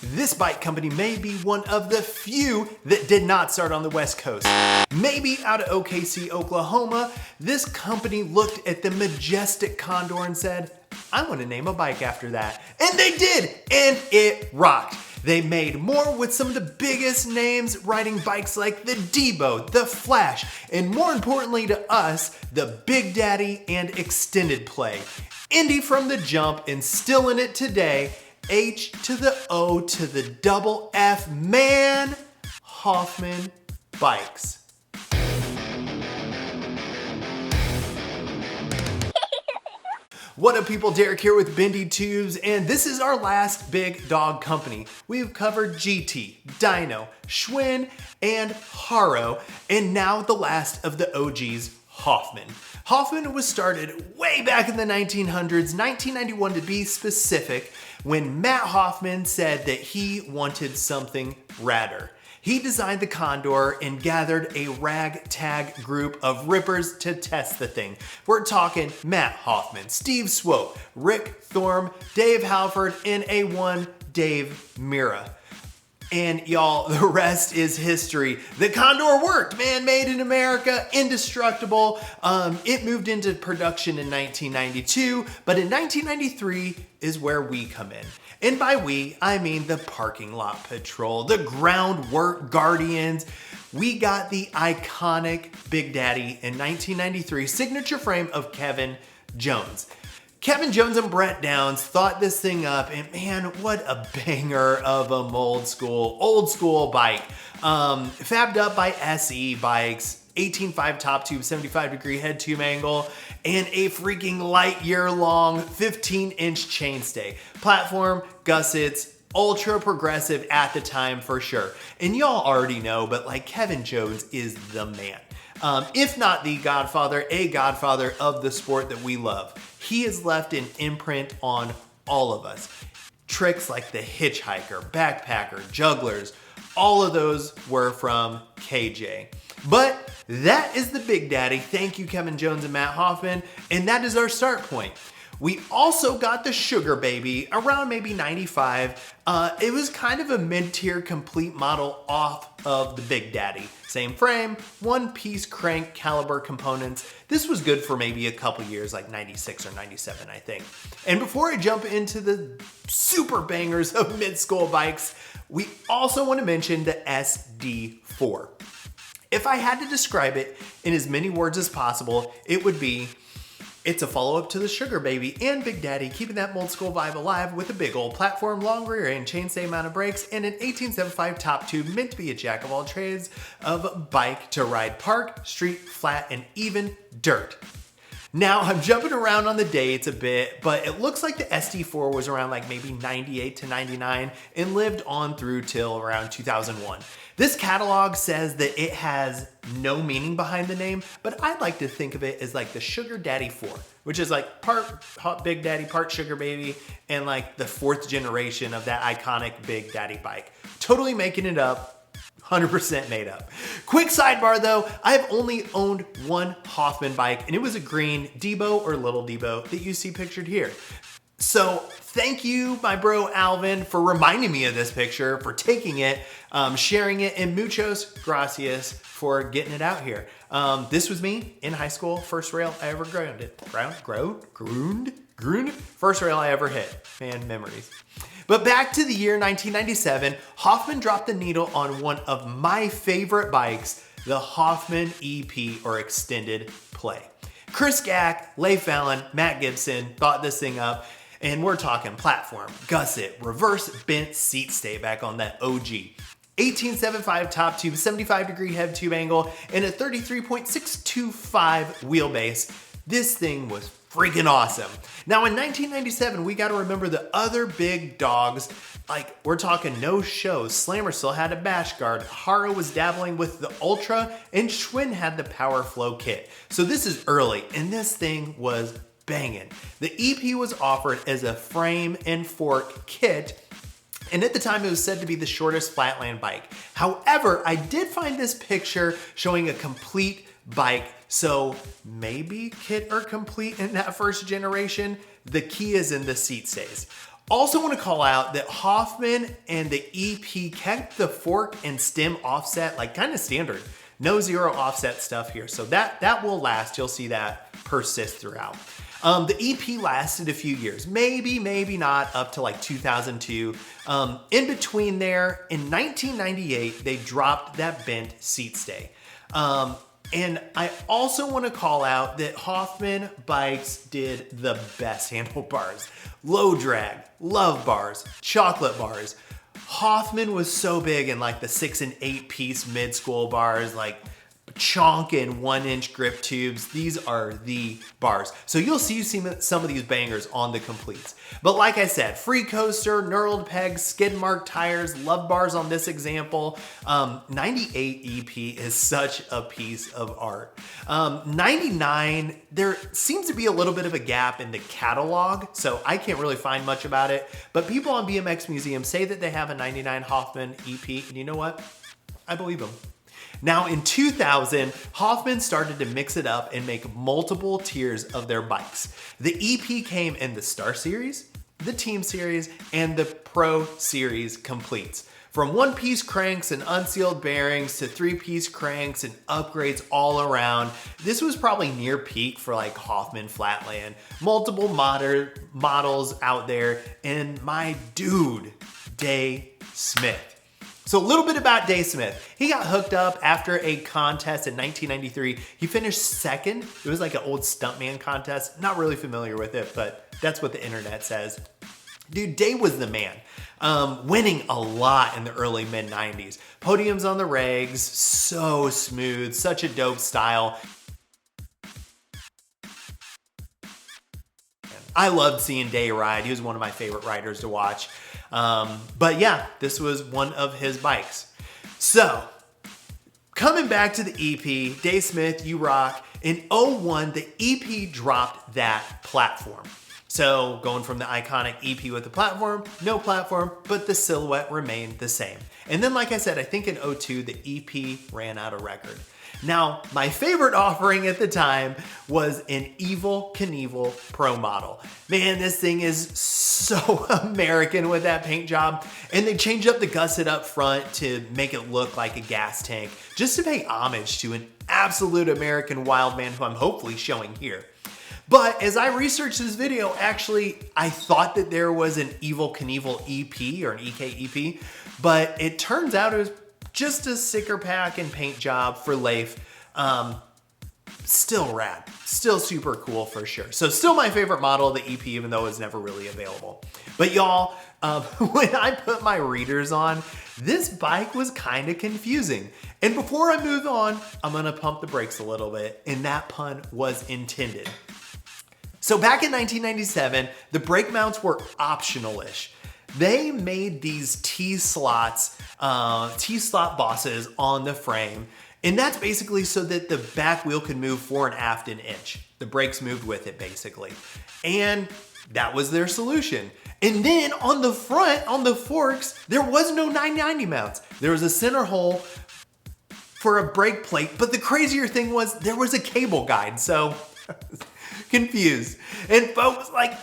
This bike company may be one of the few that did not start on the West Coast. Maybe out of OKC, Oklahoma, this company looked at the majestic Condor and said, I want to name a bike after that. And they did, and it rocked. They made more with some of the biggest names riding bikes like the Debo, the Flash, and more importantly to us, the Big Daddy and Extended Play. Indy from the jump and still in it today, H to the O to the double F, man, Hoffman Bikes. What up people, Derek here with Bendy Tubes, and this is our last big dog company. We've covered GT, Dyno, Schwinn, and Haro, and now the last of the OGs, Hoffman. Hoffman was started way back in the 1900s, 1991 to be specific, when Matt Hoffman said that he wanted something radder. He designed the Condor and gathered a ragtag group of rippers to test the thing. We're talking Matt Hoffman, Steve Swope, Rick Thorne, Dave Halford, and A1 Dave Mira. And y'all, the rest is history. The Condor worked, man, made in America, indestructible. It moved into production in 1992, but in 1993 is where we come in. And by we, I mean the parking lot patrol, the groundwork guardians. We got the iconic Big Daddy in 1993 signature frame of Kevin Jones. Kevin Jones and Brett Downs thought this thing up, and man, what a banger of a old school bike. Fabbed up by SE Bikes, 18.5 top tube, 75-degree head tube angle, and a freaking light year long 15-inch chainstay. Platform, gussets, ultra progressive at the time for sure. And y'all already know, but like Kevin Jones is the man. If not the godfather, a godfather of the sport that we love. He has left an imprint on all of us. Tricks like the hitchhiker, backpacker, jugglers, all of those were from KJ. But that is the Big Daddy. Thank you, Kevin Jones and Matt Hoffman. And that is our start point. We also got the Sugar Baby around maybe 95. It was kind of a mid-tier complete model off of the Big Daddy. Same frame, one-piece crank caliber components. This was good for maybe a couple years, like 96 or 97, I think. And before I jump into the super bangers of mid-school bikes, we also want to mention the SD4. If I had to describe it in as many words as possible, it would be, it's a follow-up to the Sugar Baby and Big Daddy, keeping that old school vibe alive with a big old platform, long rear end, chainstay mounted brakes, and an 1875 top tube meant to be a jack of all trades of bike to ride park, street, flat, and even dirt. Now, I'm jumping around on the dates a bit, but it looks like the SD4 was around like maybe 98 to 99 and lived on through till around 2001. This catalog says that it has no meaning behind the name, but I like to think of it as like the Sugar Daddy 4, which is like part Big Daddy, part Sugar Baby, and like the fourth generation of that iconic Big Daddy bike. Totally making it up. 100% made up. Quick sidebar though, I've only owned one Hoffman bike, and it was a green Debo or Little Debo that you see pictured here. So thank you, my bro Alvin, for reminding me of this picture, for taking it, sharing it, and muchos gracias for getting it out here. This was me in high school, first rail I ever ground, first rail I ever hit. Man, memories. But back to the year 1997, Hoffman dropped the needle on one of my favorite bikes, the Hoffman EP or Extended Play. Chris Gack, Leif Allen, Matt Gibson thought this thing up, and we're talking platform, gusset, reverse bent seat stay back on that OG. 1875 top tube, 75-degree head tube angle, and a 33.625 wheelbase. This thing was freaking awesome. Now in 1997, we got to remember the other big dogs, like we're talking no shows. Slammer still had a bash guard, Haro was dabbling with the Ultra, and Schwinn had the Power Flow kit. So this is early, and this thing was banging. The EP was offered as a frame and fork kit, and at the time it was said to be the shortest flatland bike. However, I did find this picture showing a complete bike So maybe kit or complete in that first generation. The key is in the seat stays. Also want to call out that Hoffman and the EP kept the fork and stem offset like kind of standard. No zero offset stuff here. So that will last. You'll see that persist throughout. The EP lasted a few years, maybe not, up to like 2002. In between there, in 1998, they dropped that bent seat stay. And I also want to call out that Hoffman Bikes did the best handlebars. Low drag, love bars, chocolate bars. Hoffman was so big in like the 6 and 8 piece mid-school bars, like chonkin 1-inch grip tubes. These are the bars. So you'll see some of these bangers on the completes. But like I said, free coaster, knurled pegs, skid mark tires, love bars on this example. 98 EP is such a piece of art. 99, there seems to be a little bit of a gap in the catalog, so I can't really find much about it. But people on BMX Museum say that they have a 99 Hoffman EP, and you know what? I believe them. Now in 2000, Hoffman started to mix it up and make multiple tiers of their bikes. The EP came in the Star Series, the Team Series, and the Pro Series completes. From 1-piece cranks and unsealed bearings to 3-piece cranks and upgrades all around. This was probably near peak for like Hoffman Flatland. Multiple models out there, and my dude, Day Smith. So a little bit about Day Smith. He got hooked up after a contest in 1993. He finished second. It was like an old stuntman contest. Not really familiar with it, but that's what the internet says. Dude, Day was the man. Winning a lot in the early mid-90s. Podiums on the regs, so smooth, such a dope style. I loved seeing Day ride. He was one of my favorite riders to watch. But yeah, this was one of his bikes. So, coming back to the EP, Day Smith, you rock. In 01, the EP dropped that platform. So, going from the iconic EP with the platform, no platform, but the silhouette remained the same. And then, like I said, I think in 02, the EP ran out of record. Now, my favorite offering at the time was an Evel Knievel Pro model. Man, this thing is so American with that paint job. And they changed up the gusset up front to make it look like a gas tank, just to pay homage to an absolute American wild man who I'm hopefully showing here. But as I researched this video, actually, I thought that there was an Evel Knievel EP or an EK EP, but it turns out it was just a sticker pack and paint job for Leif. Still rad, still super cool for sure. So still my favorite model of the EP, even though it was never really available. But y'all, when I put my readers on, this bike was kind of confusing. And before I move on, I'm gonna pump the brakes a little bit, and that pun was intended. So back in 1997, the brake mounts were optional-ish. They made these T-slot bosses on the frame, and that's basically so that the back wheel could move fore and aft an inch. The brakes moved with it, basically. And that was their solution. And then on the front, on the forks, there was no 990 mounts. There was a center hole for a brake plate, but the crazier thing was there was a cable guide, so confused. And folks, like,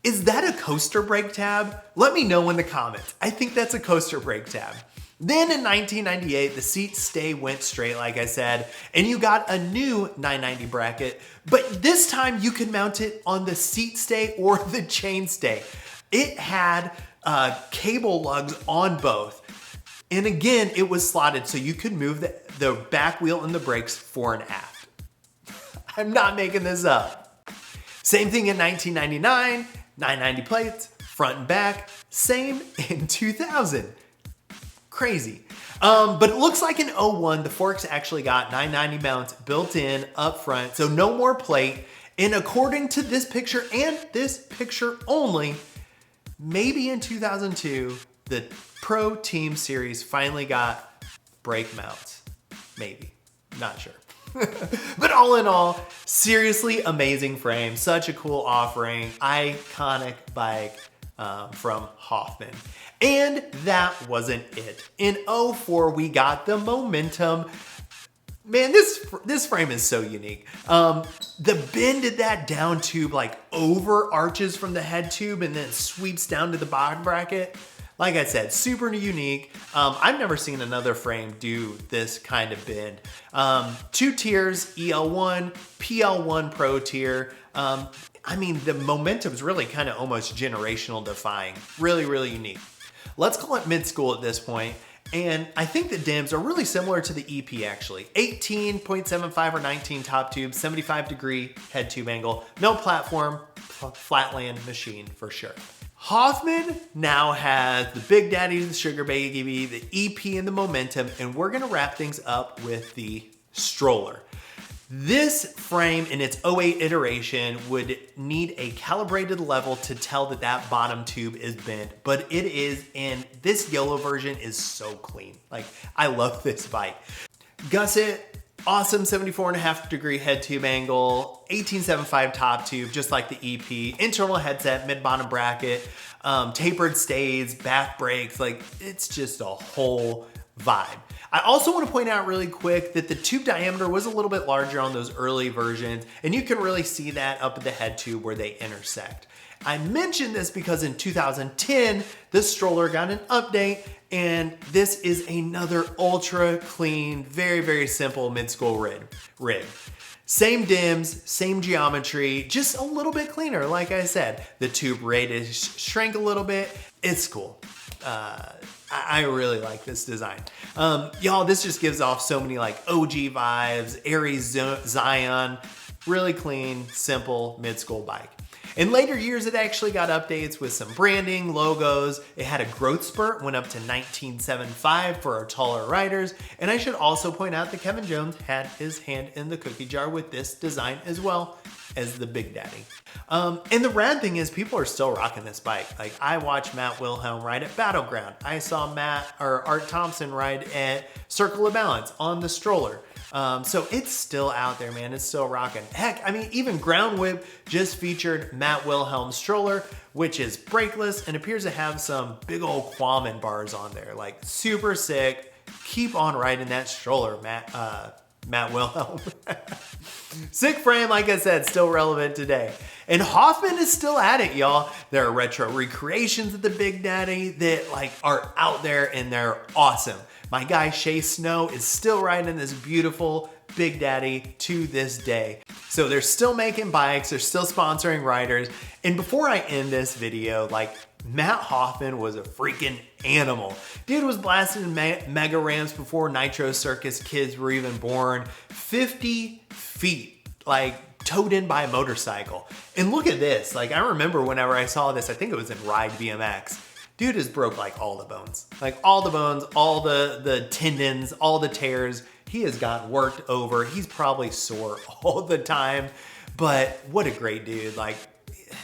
is that a coaster brake tab? Let me know in the comments. I think that's a coaster brake tab. Then in 1998, the seat stay went straight, like I said, and you got a new 990 bracket, but this time you could mount it on the seat stay or the chain stay. It had cable lugs on both. And again, it was slotted so you could move the back wheel and the brakes fore and aft. I'm not making this up. Same thing in 1999, 990 plates, front and back, same in 2000. Crazy. But it looks like in 01, the forks actually got 990 mounts built in up front, so no more plate. And according to this picture and this picture only, maybe in 2002, the Pro Team Series finally got brake mounts. Maybe, not sure. But all in all, seriously amazing frame, such a cool offering, iconic bike from Hoffman. And that wasn't it. In 04, we got the Momentum Man, this frame is so unique. The bended that down tube like over arches from the head tube and then sweeps down to the bottom bracket. Like I said, super unique. I've never seen another frame do this kind of bend. 2 tiers, EL1, PL1 Pro tier. I mean, the momentum's really kind of almost generational defying. Really, really unique. Let's call it mid-school at this point. And I think the dims are really similar to the EP actually. 18.75 or 19 top tube, 75-degree head tube angle, no platform, flatland machine for sure. Hoffman now has the Big Daddy, the Sugar Baby, the EP, and the Momentum, and we're gonna wrap things up with the Strowler. This frame in its 08 iteration would need a calibrated level to tell that that bottom tube is bent, but it is, and this yellow version is so clean. Like, I love this bike. Gusset, awesome 74.5-degree head tube angle, 18.75 top tube, just like the EP, internal headset, mid-bottom bracket, tapered stays, back brakes, like it's just a whole vibe. I also want to point out really quick that the tube diameter was a little bit larger on those early versions, and you can really see that up at the head tube where they intersect. I mention this because in 2010, the Strowler got an update, and this is another ultra clean, very, very simple mid-school rig. Same dims, same geometry, just a little bit cleaner. Like I said, the tube radius shrank a little bit. It's cool. I really like this design. Y'all, this just gives off so many like OG vibes, airy Zion, really clean, simple mid-school bike. In later years, it actually got updates with some branding, logos. It had a growth spurt, went up to 19.75 for our taller riders. And I should also point out that Kevin Jones had his hand in the cookie jar with this design as well as the Big Daddy. And the rad thing is people are still rocking this bike. Like I watched Matt Wilhelm ride at Battleground. I saw Art Thompson ride at Circle of Balance on the Strowler. So it's still out there, man. It's still rocking. Heck, I mean, even Ground Whip just featured Matt Wilhelm's Strowler, which is brakeless and appears to have some big old Quammen bars on there. Like super sick. Keep on riding that Strowler, Matt Wilhelm. Sick frame, like I said, still relevant today. And Hoffman is still at it, y'all. There are retro recreations of the Big Daddy that like are out there and they're awesome. My guy Shay Snow is still riding this beautiful Big Daddy to this day. So they're still making bikes, they're still sponsoring riders. And before I end this video, like Matt Hoffman was a freaking animal. Dude was blasting mega ramps before Nitro Circus kids were even born. 50 feet, like towed in by a motorcycle. And look at this. Like I remember whenever I saw this, I think it was in Ride BMX. Dude has broke like all the bones. Like all the bones, all the tendons, all the tears. He has gotten worked over. He's probably sore all the time. But what a great dude. Like,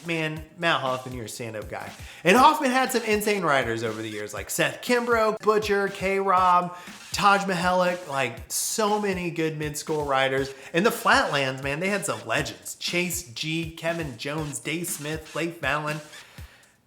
man, Matt Hoffman, you're a stand-up guy. And Hoffman had some insane riders over the years, like Seth Kimbrough, Butcher, K-Rob, Taj Mahalik, like so many good mid-school riders. And the Flatlands, man, they had some legends. Chase G, Kevin Jones, Dave Smith, Leif Fallon.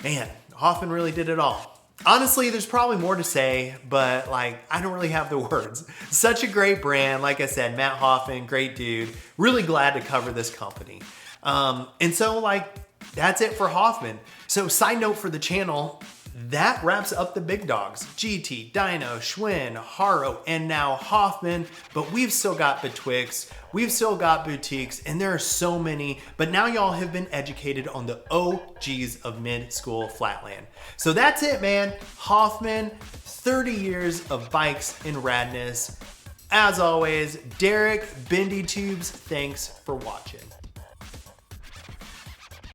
Man, Hoffman really did it all. Honestly, there's probably more to say, but like, I don't really have the words. Such a great brand. Like I said, Matt Hoffman, great dude. Really glad to cover this company. And so like, that's it for Hoffman. So side note for the channel, that wraps up the big dogs. GT, Dyno, Schwinn, Haro, and now Hoffman. But we've still got Betwixt, we've still got boutiques, and there are so many. But now y'all have been educated on the OGs of mid-school flatland. So that's it, man. Hoffman, 30 years of bikes and radness. As always, Derek, Bendy Tubes, thanks for watching.